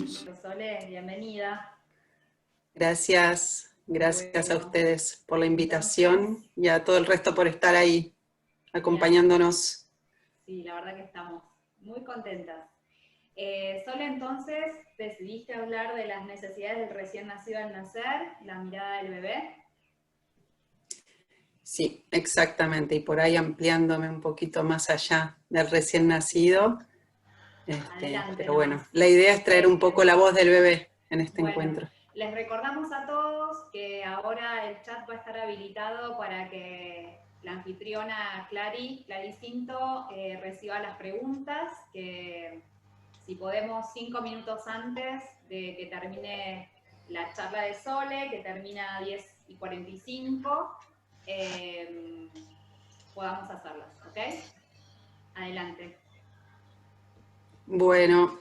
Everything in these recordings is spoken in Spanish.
Sole, bienvenida. Gracias, gracias a Bueno, ustedes por la invitación entonces, y a todo el resto por estar ahí acompañándonos. sí, la verdad que estamos muy contentas. Sole, entonces, decidiste hablar de las necesidades del recién nacido al nacer, la mirada del bebé. Sí, exactamente, y por ahí ampliándome un poquito más allá del recién nacido. Adelante Pero nomás. bueno, la idea es traer un poco la voz del bebé en este Bueno, encuentro. les recordamos a todos que ahora el chat va a estar habilitado para que la anfitriona Clary Cinto reciba las preguntas, que si podemos 5 minutos antes de que termine la charla de Sole, que termina a 10:45, podamos hacerlas, ¿ok? Adelante. Bueno,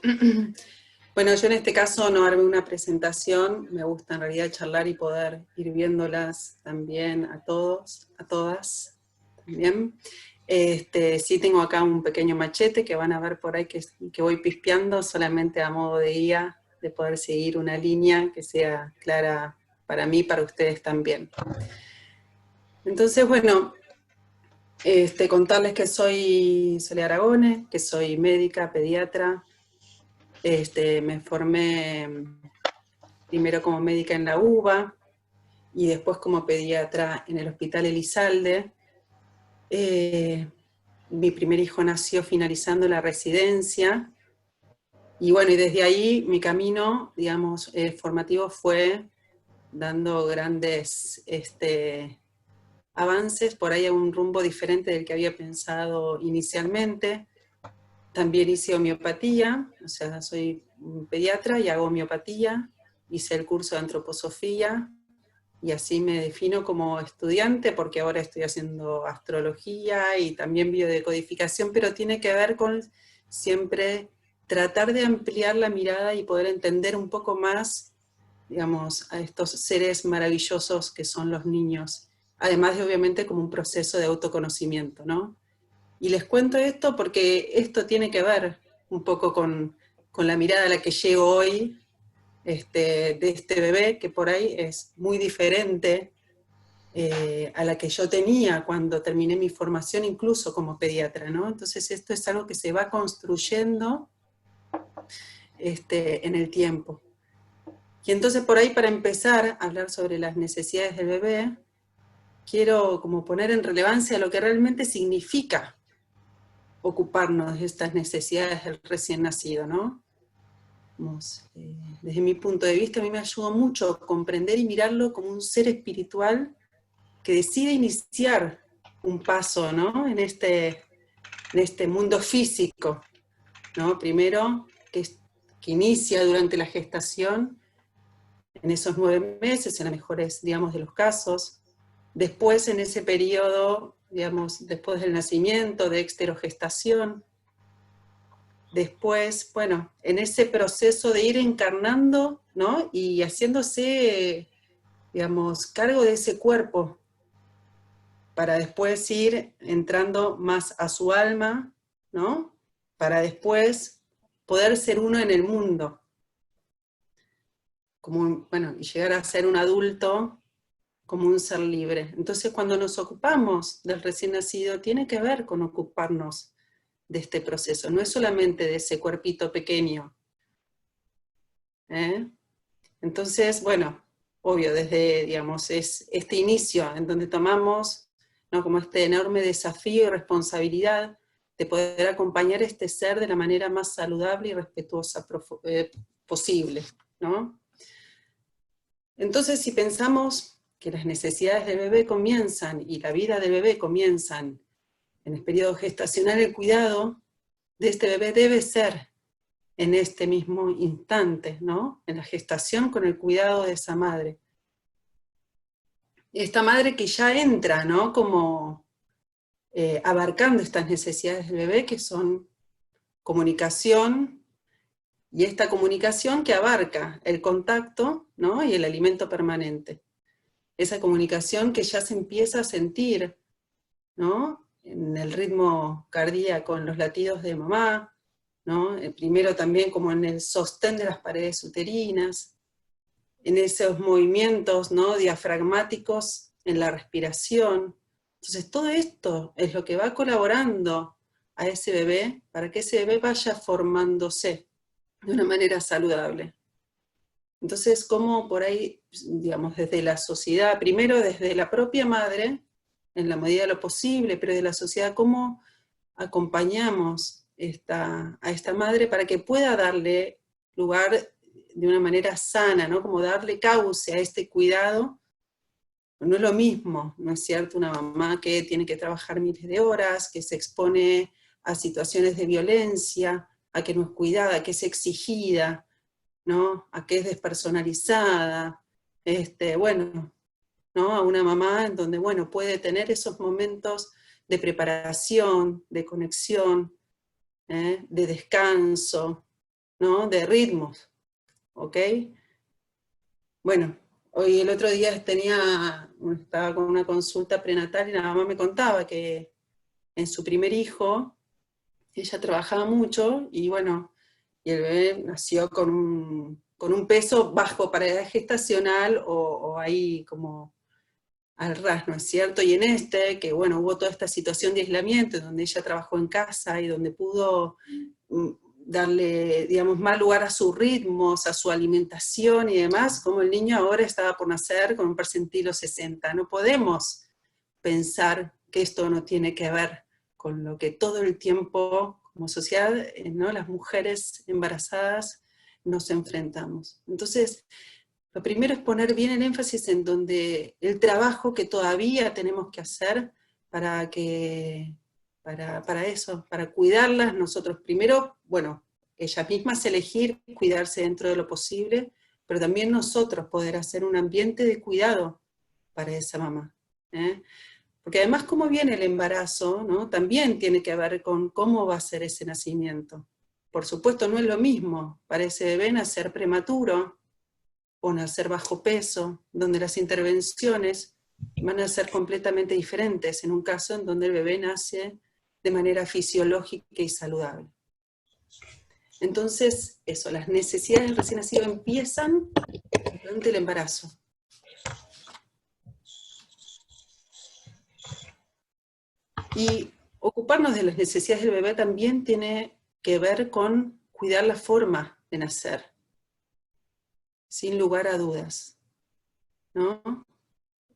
bueno, yo en este caso no armé una presentación, me gusta en realidad charlar y poder ir viéndolas también a todos, a todas también. Sí tengo acá un pequeño machete que van a ver por ahí que voy pispeando solamente a modo de guía, de poder seguir una línea que sea clara para mí y para ustedes también. Entonces, bueno, contarles que soy Sole Aragone, que soy médica, pediatra. Me formé primero como médica en la UBA y después como pediatra en el Hospital Elizalde. Mi primer hijo nació finalizando la residencia y bueno, y desde ahí mi camino, digamos, formativo fue dando grandes avances por ahí a un rumbo diferente del que había pensado inicialmente. También hice homeopatía, o sea, soy pediatra y hago homeopatía, hice el curso de antroposofía y así me defino como estudiante porque ahora estoy haciendo astrología y también biodecodificación, pero tiene que ver con siempre tratar de ampliar la mirada y poder entender un poco más, digamos, a estos seres maravillosos que son los niños, además de obviamente como un proceso de autoconocimiento, ¿no? Y les cuento esto porque esto tiene que ver un poco con la mirada a la que llego hoy, de este bebé, que por ahí es muy diferente a la que yo tenía cuando terminé mi formación, incluso como pediatra, ¿no? Entonces esto es algo que se va construyendo en el tiempo. Y entonces por ahí, para empezar a hablar sobre las necesidades del bebé, quiero como poner en relevancia lo que realmente significa ocuparnos de estas necesidades del recién nacido, ¿no? Desde mi punto de vista, a mí me ayudó mucho a comprender y mirarlo como un ser espiritual que decide iniciar un paso, ¿no? en este mundo físico, ¿no? Primero, que inicia durante la gestación, en esos 9 meses, en los mejores, digamos, de los casos. Después, en ese periodo, digamos, después del nacimiento, de exterogestación. Después, bueno, en ese proceso de ir encarnando, ¿no? Y haciéndose, digamos, cargo de ese cuerpo, para después ir entrando más a su alma, ¿no? Para después poder ser uno en el mundo. Como, bueno, y llegar a ser un adulto como un ser libre. Entonces, cuando nos ocupamos del recién nacido, tiene que ver con ocuparnos de este proceso. No es solamente de ese cuerpito pequeño, ¿eh? Entonces, bueno, obvio, desde, digamos, es este inicio en donde tomamos, ¿no? como este enorme desafío y responsabilidad de poder acompañar a este ser de la manera más saludable y respetuosa posible, ¿no? Entonces, si pensamos que las necesidades del bebé comienzan y la vida del bebé comienzan en el periodo gestacional, el cuidado de este bebé debe ser en este mismo instante, ¿no? En la gestación, con el cuidado de esa madre. Esta madre que ya entra, ¿no? Como abarcando estas necesidades del bebé, que son comunicación, y esta comunicación que abarca el contacto, ¿no? Y el alimento permanente. Esa comunicación que ya se empieza a sentir, ¿no? En el ritmo cardíaco, en los latidos de mamá, ¿no? Primero también como en el sostén de las paredes uterinas, en esos movimientos, ¿no?, diafragmáticos, en la respiración. Entonces todo esto es lo que va colaborando a ese bebé para que ese bebé vaya formándose de una manera saludable. Entonces, como por ahí, digamos, desde la sociedad, primero desde la propia madre, en la medida de lo posible, pero de la sociedad, cómo acompañamos a esta madre para que pueda darle lugar de una manera sana, ¿no? Como darle cauce a este cuidado. No es lo mismo, ¿no es cierto? Una mamá que tiene que trabajar miles de horas, que se expone a situaciones de violencia, a que no es cuidada, a que es exigida, ¿no? A que es despersonalizada, bueno, ¿no? A una mamá en donde, bueno, puede tener esos momentos de preparación, de conexión, de descanso, ¿no? De ritmos, ¿ok? Bueno, hoy el otro día estaba con una consulta prenatal y la mamá me contaba que en su primer hijo, ella trabajaba mucho y bueno, y el bebé nació con un peso bajo para edad gestacional o ahí como al ras, ¿no es cierto? Y en que bueno, hubo toda esta situación de aislamiento, donde ella trabajó en casa y donde pudo darle, digamos, más lugar a sus ritmos, a su alimentación y demás, como el niño ahora estaba por nacer con un percentilo 60. No podemos pensar que esto no tiene que ver con lo que todo el tiempo, como sociedad, ¿no?, las mujeres embarazadas nos enfrentamos. Entonces, lo primero es poner bien el énfasis en donde el trabajo que todavía tenemos que hacer para eso, para cuidarlas nosotros. Primero, bueno, ellas mismas elegir cuidarse dentro de lo posible, pero también nosotros poder hacer un ambiente de cuidado para esa mamá. Porque además cómo viene el embarazo, ¿no?, también tiene que ver con cómo va a ser ese nacimiento. Por supuesto no es lo mismo para ese bebé nacer prematuro, o nacer bajo peso, donde las intervenciones van a ser completamente diferentes en un caso en donde el bebé nace de manera fisiológica y saludable. Entonces, eso, las necesidades del recién nacido empiezan durante el embarazo. Y ocuparnos de las necesidades del bebé también tiene que ver con cuidar la forma de nacer, sin lugar a dudas, ¿no?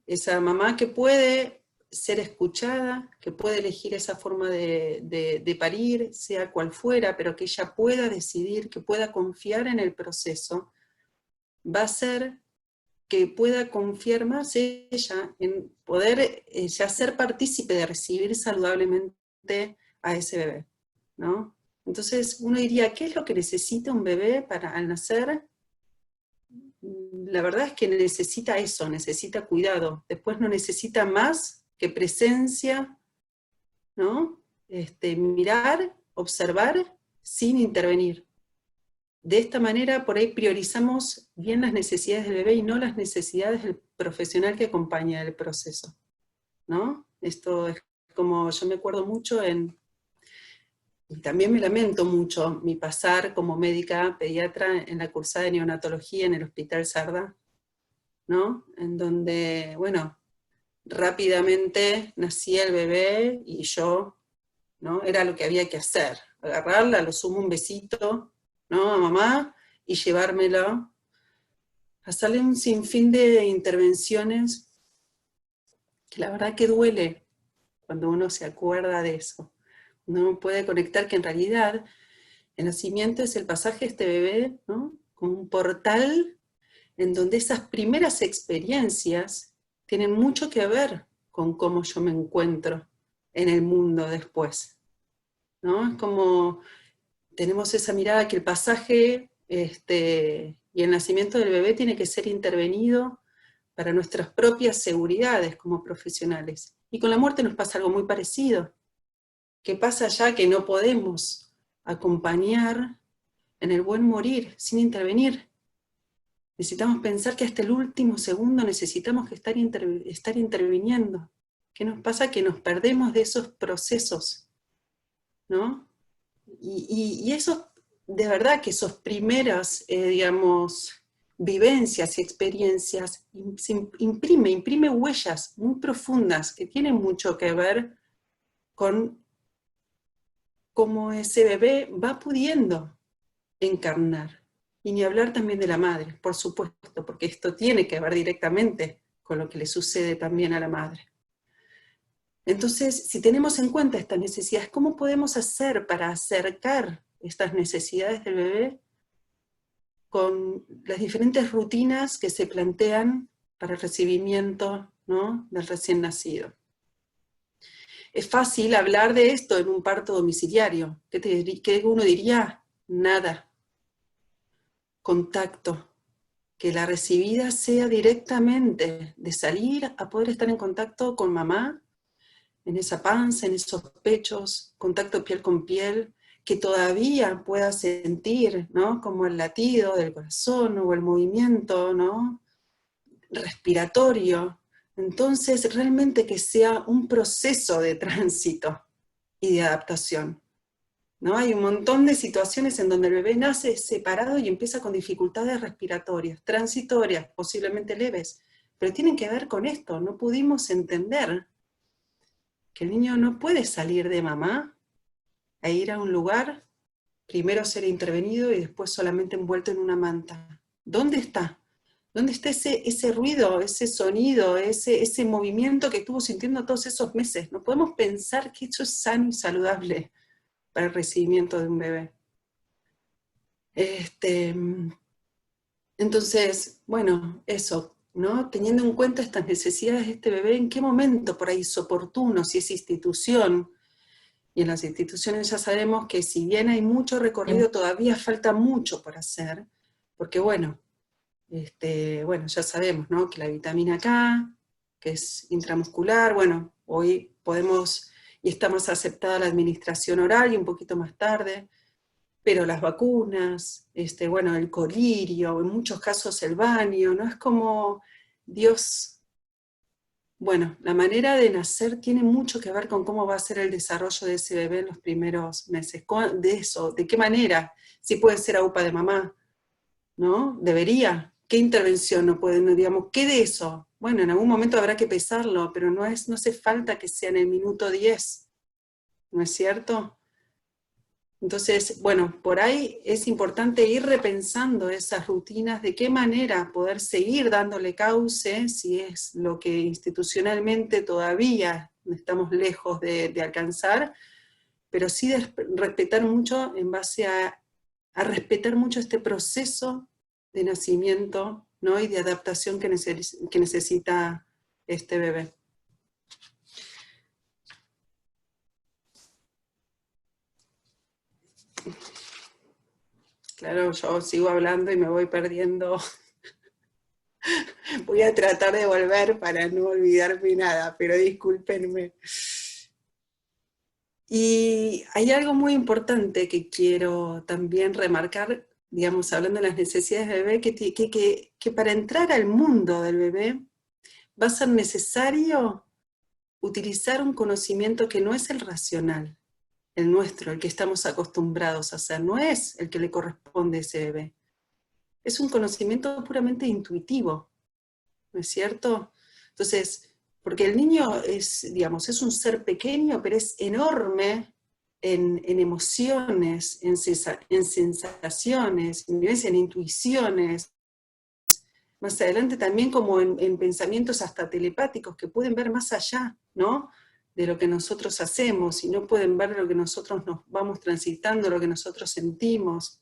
Esa mamá que puede ser escuchada, que puede elegir esa forma de parir, sea cual fuera, pero que ella pueda decidir, que pueda confiar en el proceso, va a ser que pueda confiar más ella en poder ya ser partícipe de recibir saludablemente a ese bebé, ¿no? Entonces uno diría, ¿qué es lo que necesita un bebé al nacer? La verdad es que necesita eso, necesita cuidado. Después no necesita más que presencia, ¿no? Mirar, observar, sin intervenir. De esta manera, por ahí priorizamos bien las necesidades del bebé y no las necesidades del profesional que acompaña el proceso, ¿no? Esto es como, yo me acuerdo mucho y también me lamento mucho mi pasar como médica pediatra en la cursada de neonatología en el Hospital Sarda, ¿no? En donde, bueno, rápidamente nacía el bebé y yo, ¿no?, era lo que había que hacer, agarrarla, a lo sumo un besito, ¿no?, a mamá, y llevármelo. Hacerle un sinfín de intervenciones que la verdad que duele cuando uno se acuerda de eso. Uno puede conectar que en realidad el nacimiento es el pasaje de este bebé, ¿no?, como un portal en donde esas primeras experiencias tienen mucho que ver con cómo yo me encuentro en el mundo después, ¿no? Es como tenemos esa mirada que el pasaje y el nacimiento del bebé tiene que ser intervenido para nuestras propias seguridades como profesionales. Y con la muerte nos pasa algo muy parecido. ¿Qué pasa ya que no podemos acompañar en el buen morir sin intervenir? Necesitamos pensar que hasta el último segundo necesitamos que estar interviniendo. ¿Qué nos pasa? Que nos perdemos de esos procesos, ¿no? y eso, de verdad que esos primeras, digamos, vivencias y experiencias imprime huellas muy profundas que tienen mucho que ver con cómo ese bebé va pudiendo encarnar. Y ni hablar también de la madre, por supuesto, porque esto tiene que ver directamente con lo que le sucede también a la madre. Entonces, si tenemos en cuenta estas necesidades, ¿cómo podemos hacer para acercar estas necesidades del bebé con las diferentes rutinas que se plantean para el recibimiento, ¿no?, del recién nacido? Es fácil hablar de esto en un parto domiciliario. ¿Qué uno diría? Nada. Contacto. Que la recibida sea directamente, de salir a poder estar en contacto con mamá, en esa panza, en esos pechos, contacto piel con piel, que todavía pueda sentir, ¿no?, como el latido del corazón o el movimiento, ¿no?, respiratorio. Entonces, realmente que sea un proceso de tránsito y de adaptación, ¿no? Hay un montón de situaciones en donde el bebé nace separado y empieza con dificultades respiratorias, transitorias, posiblemente leves, pero tienen que ver con esto. No pudimos entender que el niño no puede salir de mamá e ir a un lugar, primero ser intervenido y después solamente envuelto en una manta. ¿Dónde está? ¿Dónde está ese ruido, ese sonido, ese movimiento que estuvo sintiendo todos esos meses? No podemos pensar que eso es sano y saludable para el recibimiento de un bebé. Entonces, bueno, eso, ¿no? Teniendo en cuenta estas necesidades de este bebé, ¿en qué momento por ahí es oportuno, si es institución? Y en las instituciones ya sabemos que si bien hay mucho recorrido, todavía falta mucho por hacer, porque bueno, ya sabemos, ¿no?, que la vitamina K, que es intramuscular, bueno, hoy podemos, y está más aceptada la administración oral y un poquito más tarde, pero las vacunas, el colirio, en muchos casos el baño, ¿no? Es como Dios, bueno, la manera de nacer tiene mucho que ver con cómo va a ser el desarrollo de ese bebé en los primeros meses. De eso, ¿de qué manera? Si puede ser AUPA de mamá, ¿no? ¿Debería? ¿Qué intervención no pueden, digamos, qué de eso? Bueno, en algún momento habrá que pesarlo, pero no hace falta que sea en el minuto 10, ¿no es cierto? Entonces, bueno, por ahí es importante ir repensando esas rutinas, de qué manera poder seguir dándole cauce, si es lo que institucionalmente todavía estamos lejos de alcanzar, pero sí de respetar mucho en base a respetar mucho este proceso de nacimiento, ¿no?, y de adaptación que necesita este bebé. Claro, yo sigo hablando y me voy perdiendo. Voy a tratar de volver para no olvidarme nada, pero discúlpenme. Y hay algo muy importante que quiero también remarcar, digamos, hablando de las necesidades del bebé, que para entrar al mundo del bebé va a ser necesario utilizar un conocimiento que no es el racional, el nuestro, el que estamos acostumbrados a hacer, no es el que le corresponde a ese bebé. Es un conocimiento puramente intuitivo, ¿no es cierto? Entonces, porque el niño es, digamos, es un ser pequeño, pero es enorme en emociones, en sensaciones, en intuiciones, más adelante también como en pensamientos hasta telepáticos que pueden ver más allá, ¿no?, de lo que nosotros hacemos, y no pueden ver lo que nosotros nos vamos transitando, lo que nosotros sentimos.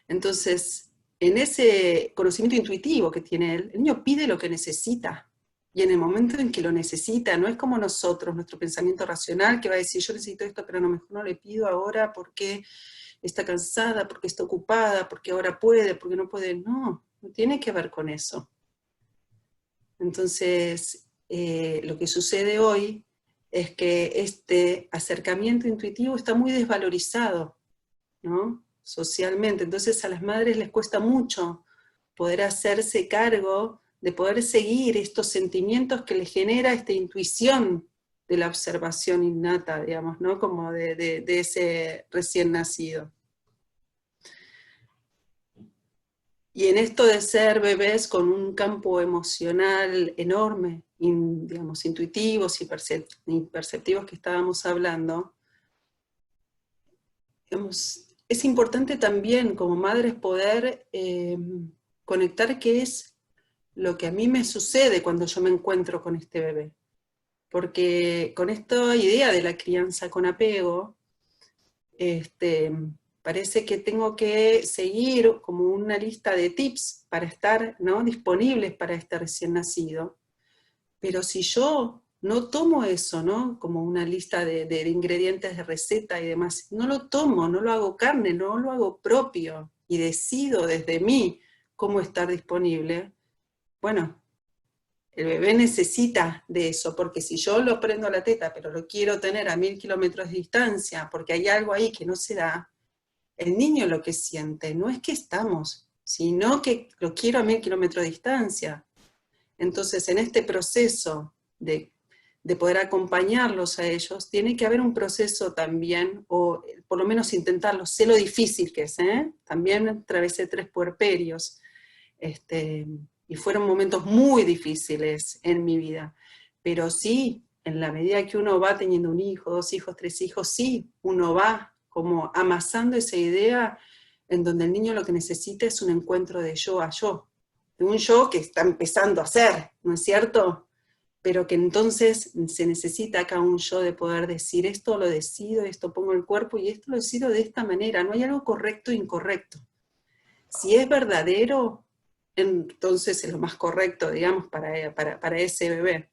Entonces, en ese conocimiento intuitivo que tiene él, el niño pide lo que necesita, y en el momento en que lo necesita, no es como nosotros, nuestro pensamiento racional, que va a decir, yo necesito esto, pero a lo mejor no le pido ahora porque está cansada, porque está ocupada, porque ahora puede, porque no puede. No tiene que ver con eso. Entonces, lo que sucede hoy es que este acercamiento intuitivo está muy desvalorizado, ¿no?, socialmente. Entonces a las madres les cuesta mucho poder hacerse cargo de poder seguir estos sentimientos que les genera esta intuición de la observación innata, digamos, ¿no? Como de ese recién nacido. Y en esto de ser bebés con un campo emocional enorme, digamos, intuitivos y perceptivos que estábamos hablando, digamos, es importante también como madres poder conectar qué es lo que a mí me sucede cuando yo me encuentro con este bebé. Porque con esta idea de la crianza con apego, parece que tengo que seguir como una lista de tips para estar, ¿no?, disponibles para este recién nacido. Pero si yo no tomo eso, ¿no?, como una lista de ingredientes de receta y demás, no lo tomo, no lo hago carne, no lo hago propio, y decido desde mí cómo estar disponible, bueno, el bebé necesita de eso, porque si yo lo prendo a la teta, pero lo quiero tener a 1000 kilómetros de distancia, porque hay algo ahí que no se da, el niño lo que siente no es que estamos, sino que lo quiero a 1000 kilómetros de distancia. Entonces, en este proceso de poder acompañarlos a ellos, tiene que haber un proceso también, o por lo menos intentarlo, sé lo difícil que es, ¿eh? También atravesé 3 puerperios, y fueron momentos muy difíciles en mi vida, pero sí, en la medida que uno va teniendo un hijo, 2 hijos, 3 hijos, sí, uno va como amasando esa idea en donde el niño lo que necesita es un encuentro de yo a yo, de un yo que está empezando a ser, ¿no es cierto? Pero que entonces se necesita acá un yo de poder decir, esto lo decido, esto pongo el cuerpo y esto lo decido de esta manera, no hay algo correcto e incorrecto. Si es verdadero, entonces es lo más correcto, digamos, para ese bebé.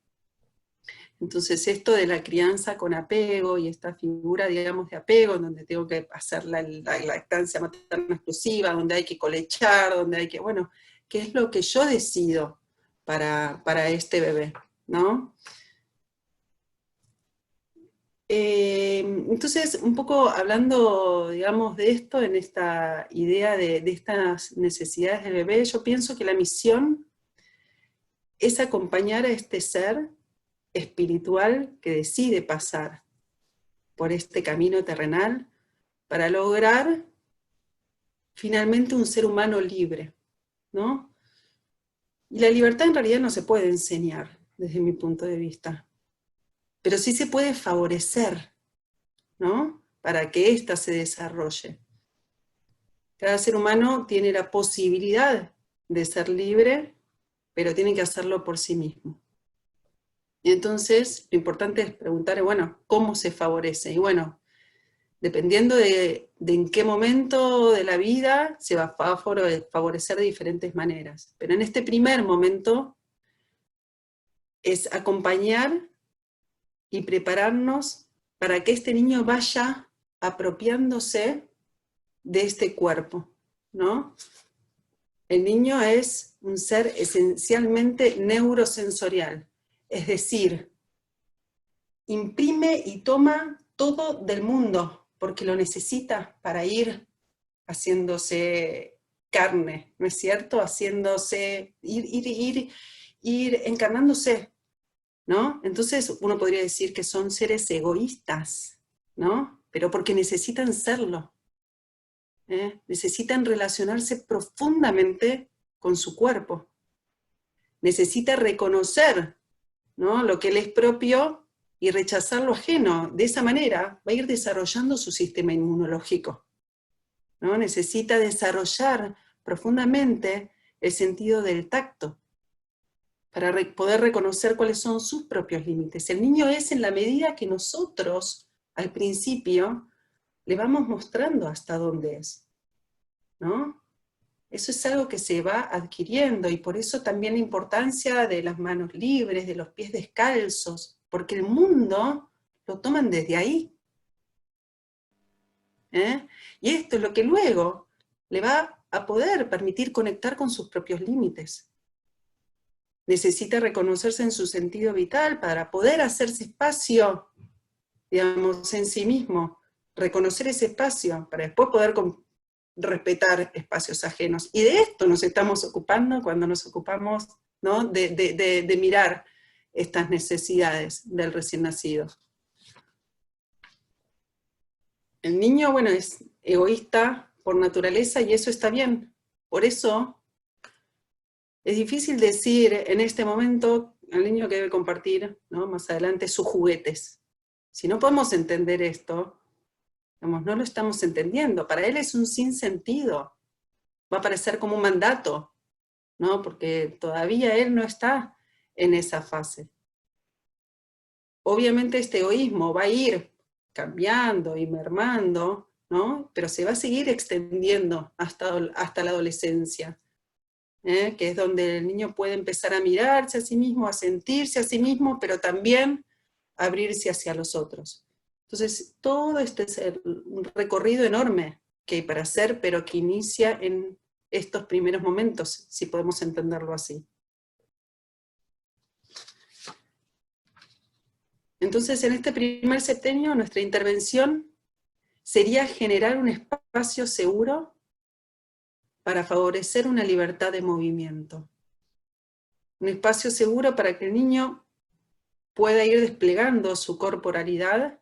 Entonces esto de la crianza con apego y esta figura, digamos, de apego, en donde tengo que hacer la lactancia materna exclusiva, donde hay que colechar, donde hay que, bueno, ¿qué es lo que yo decido para este bebé? ¿No? Entonces, un poco hablando, digamos, de esto, en esta idea de estas necesidades del bebé, yo pienso que la misión es acompañar a este ser espiritual que decide pasar por este camino terrenal para lograr finalmente un ser humano libre, ¿no? Y la libertad en realidad no se puede enseñar, desde mi punto de vista, pero sí se puede favorecer, ¿no?, para que ésta se desarrolle. Cada ser humano tiene la posibilidad de ser libre, pero tiene que hacerlo por sí mismo. Y entonces, lo importante es preguntar, bueno, ¿cómo se favorece? Y bueno, dependiendo de en qué momento de la vida, se va a favorecer de diferentes maneras. Pero en este primer momento, es acompañar y prepararnos para que este niño vaya apropiándose de este cuerpo, ¿no? El niño es un ser esencialmente neurosensorial, es decir, imprime y toma todo del mundo, porque lo necesita para ir haciéndose carne, ¿no es cierto? Haciéndose, ir encarnándose, ¿no? Entonces uno podría decir que son seres egoístas, ¿no? Pero porque necesitan serlo. Necesitan relacionarse profundamente con su cuerpo. Necesita reconocer, ¿no?, lo que le es propio y rechazar lo ajeno. De esa manera va a ir desarrollando su sistema inmunológico, ¿no? Necesita desarrollar profundamente el sentido del tacto para poder reconocer cuáles son sus propios límites. El niño es en la medida que nosotros, al principio, le vamos mostrando hasta dónde es, ¿no? Eso es algo que se va adquiriendo, y por eso también la importancia de las manos libres, de los pies descalzos, porque el mundo lo toman desde ahí. Y esto es lo que luego le va a poder permitir conectar con sus propios límites. Necesita reconocerse en su sentido vital para poder hacerse espacio, digamos, en sí mismo, reconocer ese espacio para después poder respetar espacios ajenos. Y de esto nos estamos ocupando cuando nos ocupamos, ¿no?, de mirar estas necesidades del recién nacido. El niño, bueno, es egoísta por naturaleza y eso está bien. Por eso es difícil decir en este momento al niño que debe compartir, ¿no?, más adelante sus juguetes. Si no podemos entender esto, digamos, no lo estamos entendiendo. Para él es un sinsentido. Va a parecer como un mandato, ¿no? Porque todavía él no está en esa fase. Obviamente este egoísmo va a ir cambiando y mermando, ¿no? Pero se va a seguir extendiendo hasta la adolescencia, que es donde el niño puede empezar a mirarse a sí mismo, a sentirse a sí mismo, pero también a abrirse hacia los otros. Entonces, todo este es un recorrido enorme que hay para hacer, pero que inicia en estos primeros momentos, si podemos entenderlo así. Entonces, en este primer septenio, nuestra intervención sería generar un espacio seguro para favorecer una libertad de movimiento. Un espacio seguro para que el niño pueda ir desplegando su corporalidad,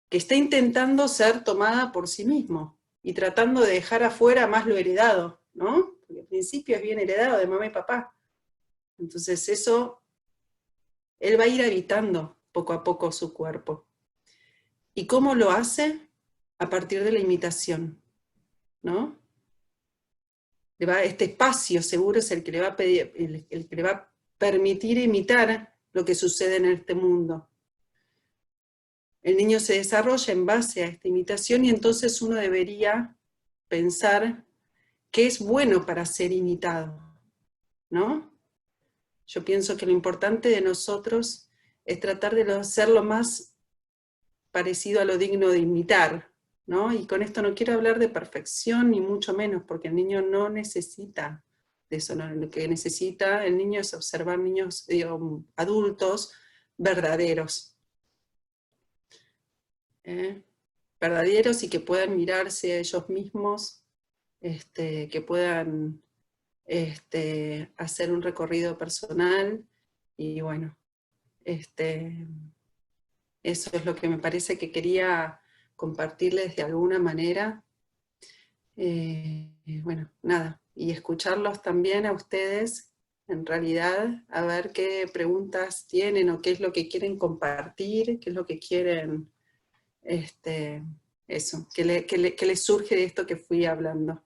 que está intentando ser tomada por sí mismo, y tratando de dejar afuera más lo heredado, ¿no? Porque al principio es bien heredado de mamá y papá. Entonces eso, él va a ir habitando poco a poco su cuerpo. ¿Y cómo lo hace? A partir de la imitación, ¿no? Este espacio seguro es el que le va a pedir, el que le va a permitir imitar lo que sucede en este mundo. El niño se desarrolla en base a esta imitación y entonces uno debería pensar qué es bueno para ser imitado, ¿no? Yo pienso que lo importante de nosotros es tratar de ser lo más parecido a lo digno de imitar, ¿no? Y con esto no quiero hablar de perfección, ni mucho menos, porque el niño no necesita de eso, ¿no? Lo que necesita el niño es observar niños, adultos verdaderos. Verdaderos y que puedan mirarse a ellos mismos, que puedan hacer un recorrido personal, y bueno, eso es lo que me parece que quería compartirles de alguna manera. Bueno, nada, y escucharlos también a ustedes, en realidad, a ver qué preguntas tienen o qué es lo que quieren compartir, qué es lo que quieren, eso, qué les surge de esto que fui hablando.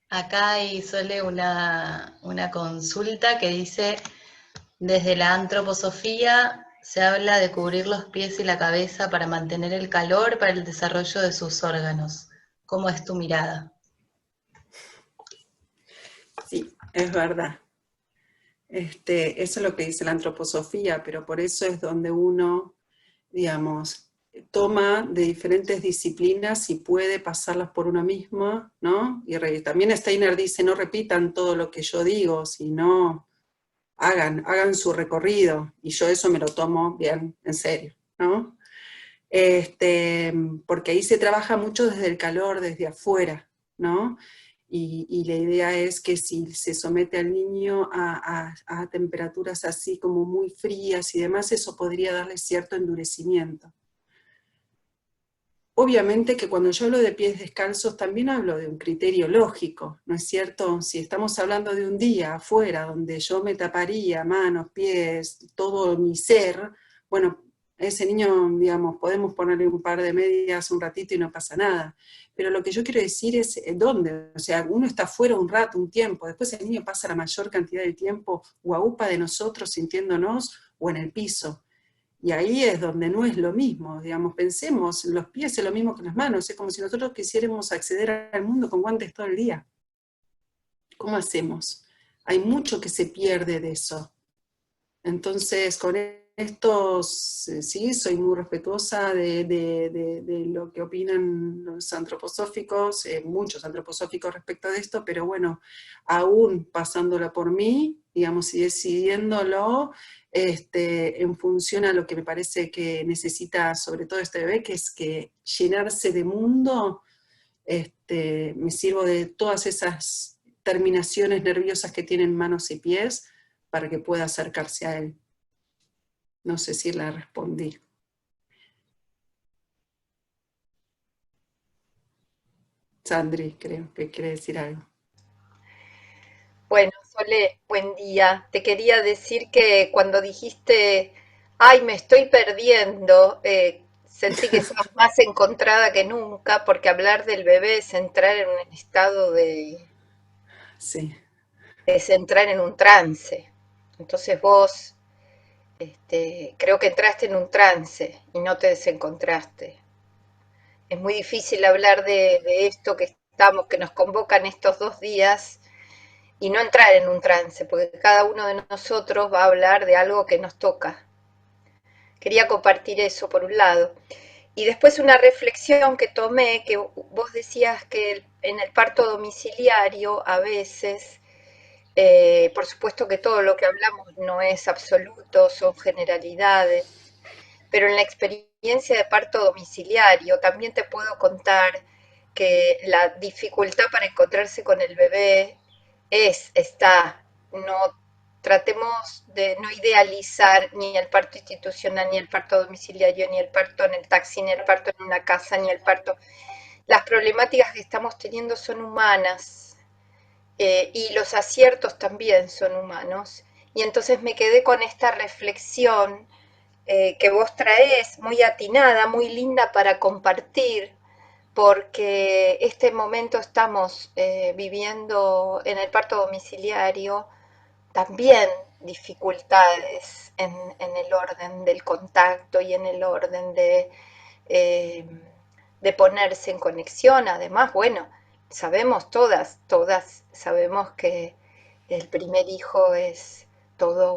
Acá hay Sole una consulta que dice, desde la antroposofía se habla de cubrir los pies y la cabeza para mantener el calor para el desarrollo de sus órganos. ¿Cómo es tu mirada? Sí, es verdad. Eso es lo que dice la antroposofía, pero por eso es donde uno, digamos, toma de diferentes disciplinas y puede pasarlas por uno mismo, ¿no? Y también Steiner dice, no repitan todo lo que yo digo, sino hagan su recorrido, y yo eso me lo tomo bien en serio, ¿no? Porque ahí se trabaja mucho desde el calor, desde afuera, ¿no? Y la idea es que si se somete al niño a temperaturas así como muy frías y demás, eso podría darle cierto endurecimiento. Obviamente que cuando yo hablo de pies descalzos también hablo de un criterio lógico, ¿no es cierto? Si estamos hablando de un día afuera donde yo me taparía manos, pies, todo mi ser, bueno, a ese niño, digamos, podemos ponerle un par de medias un ratito y no pasa nada. Pero lo que yo quiero decir es dónde, o sea, uno está afuera un rato, un tiempo, después el niño pasa la mayor cantidad de tiempo guaupa de nosotros sintiéndonos o en el piso. Y ahí es donde no es lo mismo, digamos, pensemos, los pies es lo mismo que las manos, es como si nosotros quisiéramos acceder al mundo con guantes todo el día. ¿Cómo hacemos? Hay mucho que se pierde de eso. Entonces, con esto, sí, soy muy respetuosa de lo que opinan los antroposóficos, muchos antroposóficos respecto de esto, pero bueno, aún pasándola por mí, digamos, y decidiéndolo, en función a lo que me parece que necesita sobre todo este bebé, que es que llenarse de mundo me sirvo de todas esas terminaciones nerviosas que tienen manos y pies para que pueda acercarse a él. No sé si la respondí. Sandri, creo que quiere decir algo. Bueno, Sole, buen día. Te quería decir que cuando dijiste, ay, me estoy perdiendo, sentí que estabas más encontrada que nunca, porque hablar del bebé es entrar en un estado Sí, es entrar en un trance. Entonces vos, creo que entraste en un trance y no te desencontraste. Es muy difícil hablar de esto que nos convocan estos 2 días y no entrar en un trance, porque cada uno de nosotros va a hablar de algo que nos toca. Quería compartir eso por un lado. Y después una reflexión que tomé, que vos decías que en el parto domiciliario a veces, por supuesto que todo lo que hablamos no es absoluto, son generalidades, pero en la experiencia de parto domiciliario también te puedo contar que la dificultad para encontrarse con el bebé está, no tratemos de no idealizar ni el parto institucional, ni el parto domiciliario, ni el parto en el taxi, ni el parto en una casa, ni el parto. Las problemáticas que estamos teniendo son humanas, y los aciertos también son humanos. Y entonces me quedé con esta reflexión que vos traés, muy atinada, muy linda para compartir, porque este momento estamos viviendo en el parto domiciliario también dificultades en el orden del contacto y en el orden eh, de ponerse en conexión. Además, bueno, sabemos todas sabemos que el primer hijo es todo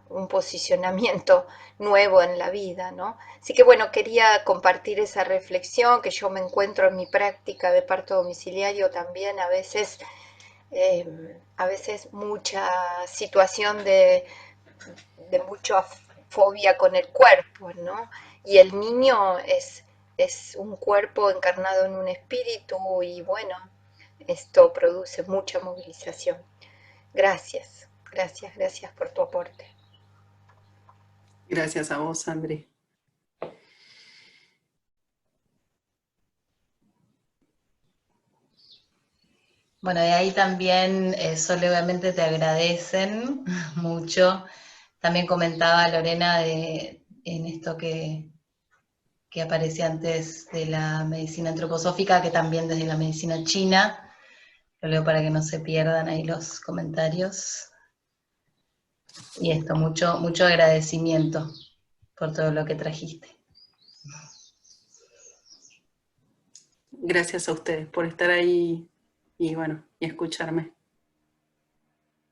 un posicionamiento nuevo en la vida, ¿no? Así que bueno, quería compartir esa reflexión que yo me encuentro en mi práctica de parto domiciliario también a veces mucha situación de mucha fobia con el cuerpo, ¿no? Y el niño es un cuerpo encarnado en un espíritu y bueno, esto produce mucha movilización. Gracias, gracias por tu aporte. gracias a vos, Sandri. Bueno, de ahí también, Sole, obviamente te agradecen mucho. También comentaba Lorena en esto que aparecía antes de la medicina antroposófica, que también desde la medicina china. Lo leo para que no se pierdan ahí los comentarios. Y esto, mucho agradecimiento por todo lo que trajiste. Gracias a ustedes por estar ahí y bueno, y escucharme.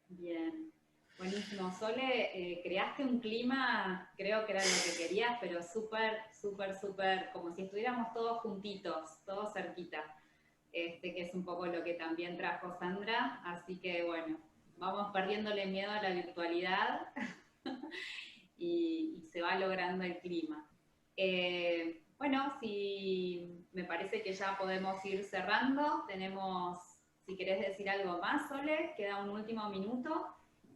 Bien, buenísimo. Sole, creaste un clima, creo que era lo que querías, pero súper, como si estuviéramos todos juntitos, todos cerquita, que es un poco lo que también trajo Sandra. Así que bueno, vamos perdiéndole miedo a la virtualidad y se va logrando el clima. Bueno, si me parece que ya podemos ir cerrando. Tenemos, si querés decir algo más, Sole, queda un último minuto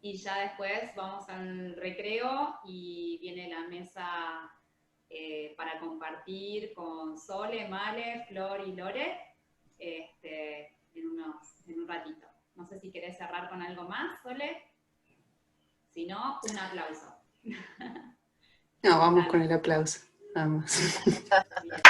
y ya después vamos al recreo y viene la mesa para compartir con Sole, Male, Flor y Lore en un ratito. No sé si querés cerrar con algo más, Sole. Si no, un aplauso. No, vamos con el aplauso. Vamos. Bien.